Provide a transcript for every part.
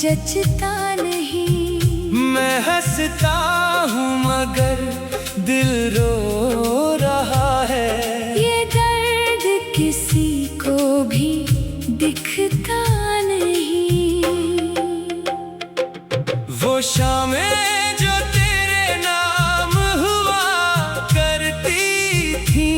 जचता नहीं। मैं हंसता हूँ मगर दिल रो रहा है। ये दर्द किसी को भी दिखता नहीं। वो शामें जो तेरे नाम हुआ करती थी,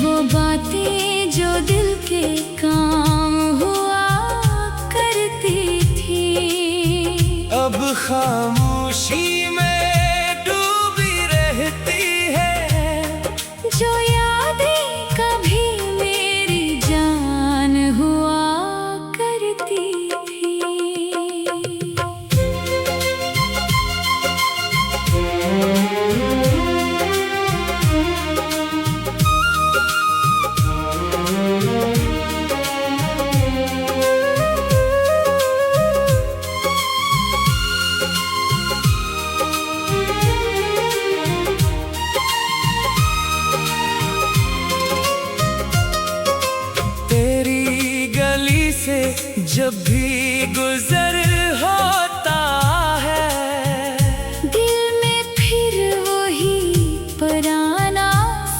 वो बातें जो दिल के काम हुआ करती थी, अब खामोशी में डूबी रहती है। जो यादें कभी मेरी जान हुआ करती थी। जब भी गुजर होता है, दिल में फिर वही पुराना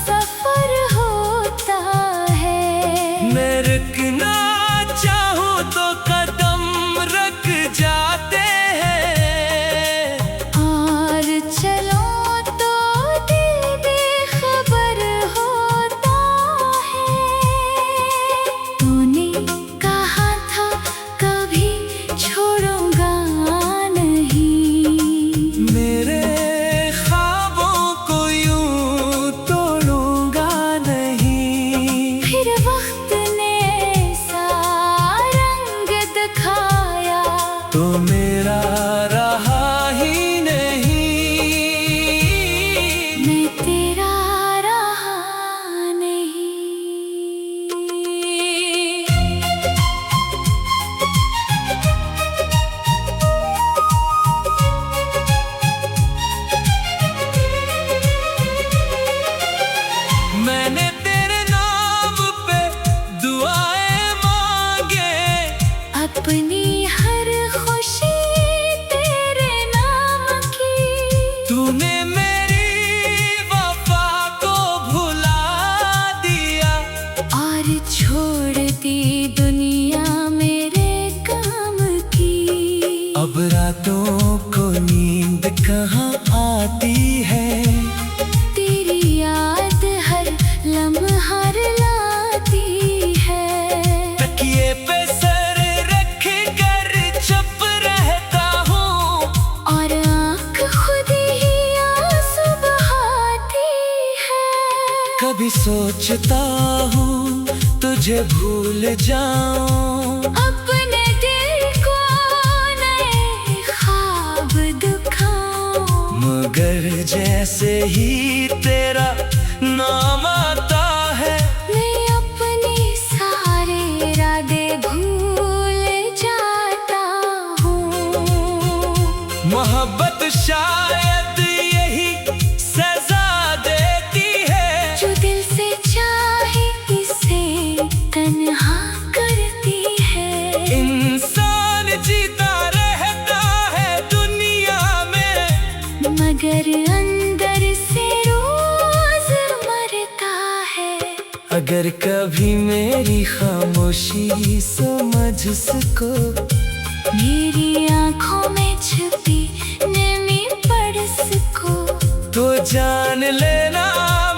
सफर होता है। मैं रुकना चाहूँ तो कदम रुक जाते हैं, और चलो तो दिल बेखबर होता है। तूने तो मेरा रहा ही नहीं, मैं तेरा रहा नहीं। मैंने तेरे नाम पे दुआएं मांगे, अपनी हर खुशी तेरे नाम की। तूने मेरी वफा को भुला दिया, और छोड़ दी दुनिया मेरे काम की। अब रातों को नींद कहाँ आती है, तेरी याद हर लम्हा लाती है। तकिए पे सर रख कर चुप रहता हूँ, और आँख खुद ही आंसू बहाती है। कभी सोचता हूँ तुझे भूल जाऊं, अपने दिल को नए ख्वाब दिखाऊं, मगर जैसे ही तेरा नाम आता है, मैं अपने सारे इरादे भूल जाता हूँ। मोहब्बत शायद यही सजा देती है, जो दिल से चाहे इसे तन्हा करती है। इंसान जीता रहता है दुनिया में, मगर अंदर से रोज मरता है। अगर कभी मेरी खामोशी समझ सको, मेरी आँखों में छुपी नमी पड़ सको, तो जान लेना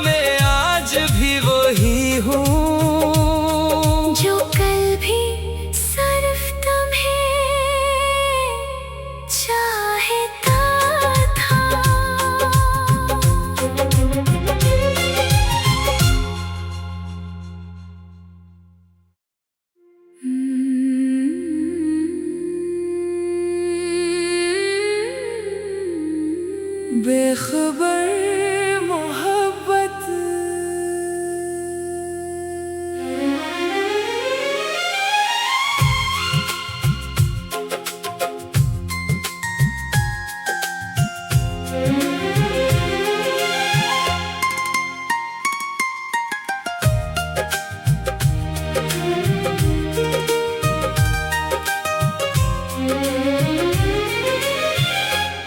मैं आज भी वही हूँ, जो कल भी सिर्फ तुम्हें चाहता था। बेखबर मोहब्बत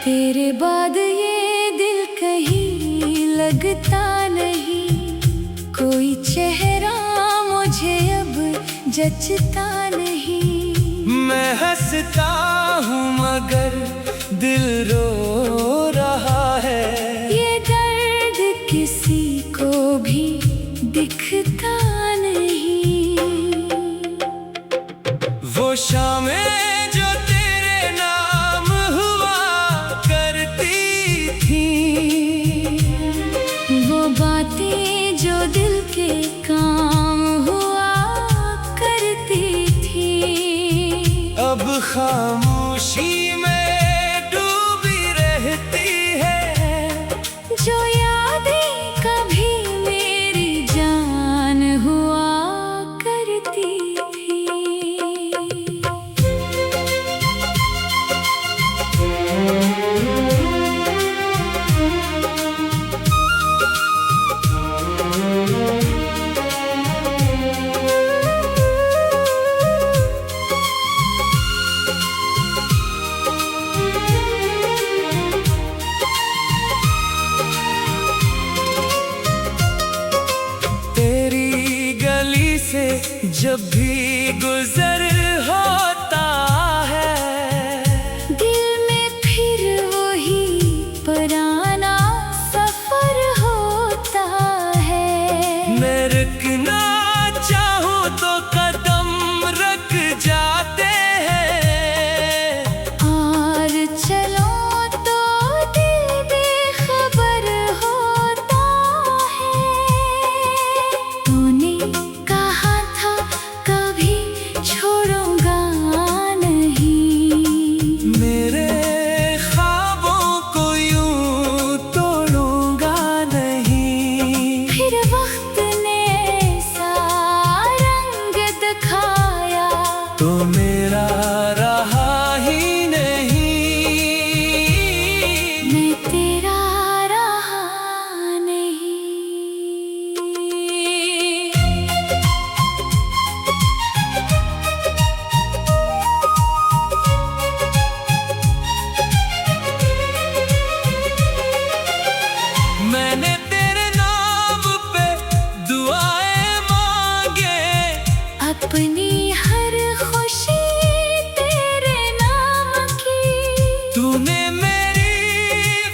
तेरे बाद ये दिल कहीं लगता नहीं, कोई चेहरा मुझे अब जचता नहीं। मैं हंसता हूँ मगर दिल रो रहा है, ये दर्द किसी को भी दिखता नहीं। वो शामें जो तेरे नाम हुआ करती थी, वो बातें जो दिल के काम हुआ करती थी, अब खामोशी में डूबी रहती है। जो यादें कभी मेरी जान हुआ करती थी। तेरी गली से जब भी गुजर होता है, दिल में फिर वही पुराना सफर होता है। मैं रुकना चाहूँ तो कदम रख जाते हैं, और चलो तो दिल बेखबर होता है। तूने कहा था कभी छोड़ूंगा नहीं, मेरे ख्वाबों को यूं तोड़ूंगा नहीं। फिर वक्त ने ऐसा रंग दिखाया, तो मेरा रहा ही नहीं, मैं तेरा रहा नहीं। मैंने तेरे नाम पे दुआएं मांगे, अपनी हर खुशी तेरे नाम की, तूने मेरी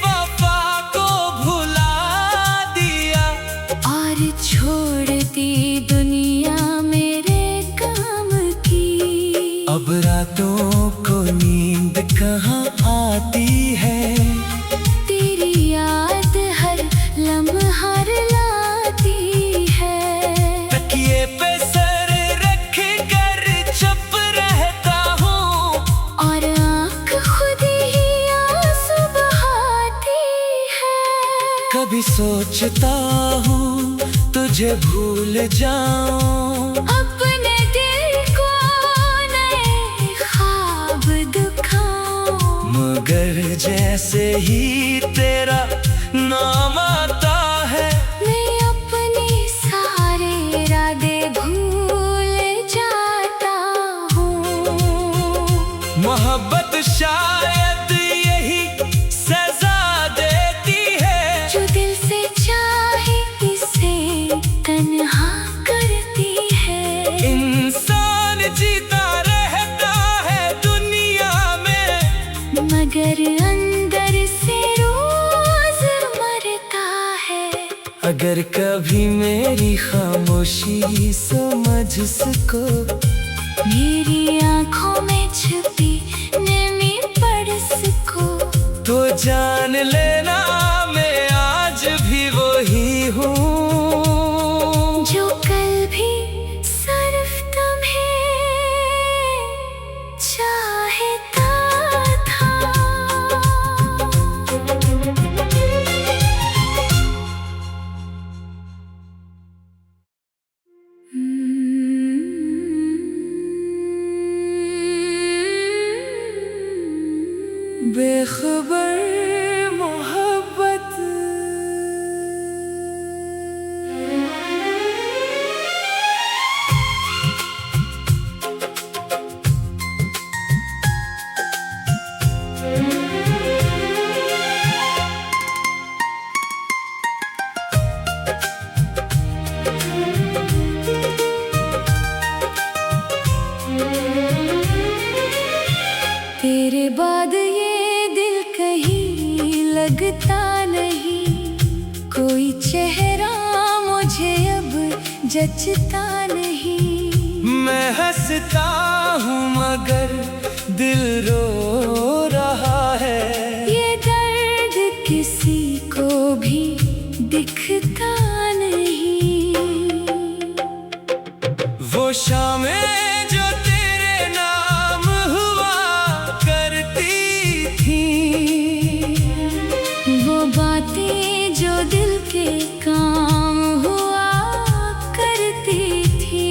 वफा को भुला दिया। और छोड़ दी दुनिया मेरे काम की। अब रातों को नींद कहाँ आती है, तेरी याद हर लम्हा लाती है। तकिए पे सर रख कर चुप रहता हूँ, और आँख खुद ही आंसू बहाती है। कभी सोचता हूँ तुझे भूल जाऊं, अपने दिल को नए ख्वाब दिखाऊं, मगर जैसे ही तेरा नाम आता है, मैं अपने सारे इरादे भूल जाता हूँ। मोहब्बत शायद यही सजा देती है, जो दिल से चाहे इसे तन्हा करती है। इंसान जीता रहता है दुनिया में, मगर अंदर से रोज मरता है। अगर कभी मेरी खामोशी समझ सको, मेरी आंखों में छुपी नमी पड़ सको, तो जान लेना मैं आज भी वही हूँ, जो कल भी सिर्फ तुम्हें चाहता था। बेखबर मोहब्बत तेरे बाद ये दिल कहीं लगता नहीं, कोई चेहरा मुझे अब जचता नहीं। मैं हंसता हूँ मगर दिल रो रहा है, ये दर्द किसी को भी दिखता नहीं। वो शामें जो तेरे नाम हुआ करती थी, वो बातें जो दिल के काम हुआ करती थी,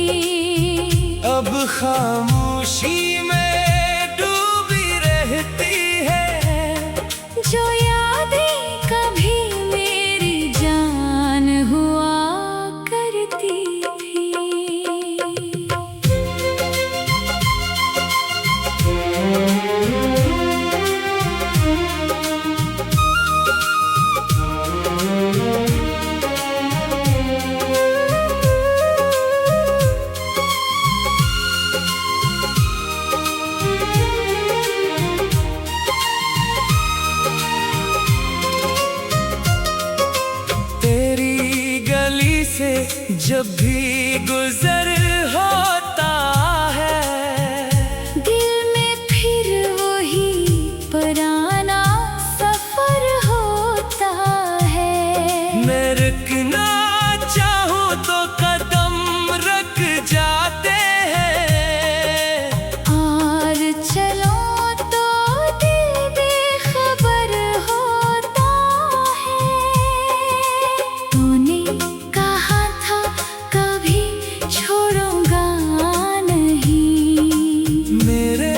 अब खामोशी में डूबी रहती है। जो यादें कभी मेरी जान हुआ करती थी। जब भी गुजर होता है, दिल में फिर वही पुराना सफर होता है। मैं रुकना चाहूँ तो कदम रख जाते हैं, और चलो तो दिल बेखबर होता है। तूने कहा था कभी छोड़ूंगा नहीं, मेरे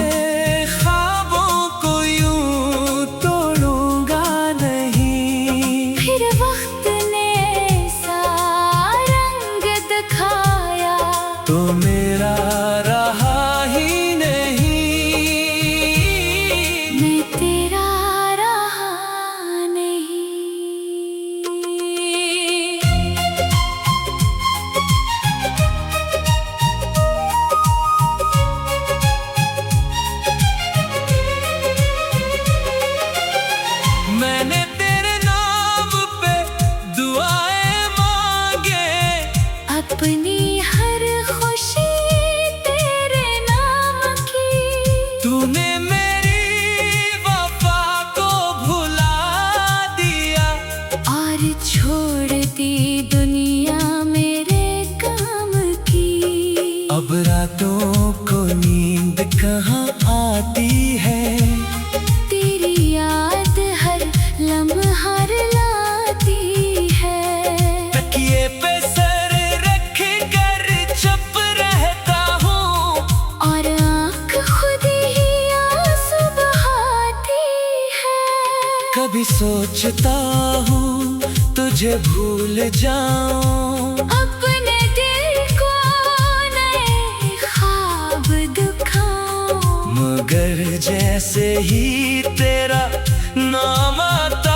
ख्वाबों को यूं तोड़ूंगा नहीं। फिर वक्त ने ऐसा रंग दिखाया तो मेरा रहा ही नहीं, मैं तेरा रहा नहीं। मैंने तेरे नाम पे दुआएं मांगे, अपनी हर खुशी तेरे नाम की। तूने मेरी वफा को भुला दिया, और छोड़ दी दुनिया मेरे काम की। अब रातों को नींद कहाँ आती है, तेरी याद हर लम्हा लाती है। तकिए पे सर रख कर चुप रहता हूँ, और आँख खुद ही आंसू बहाती है। कभी सोचता हूँ तुझे भूल जाऊं, अपने दिल को नए ख्वाब दिखाऊं, मगर जैसे ही तेरा नाम आता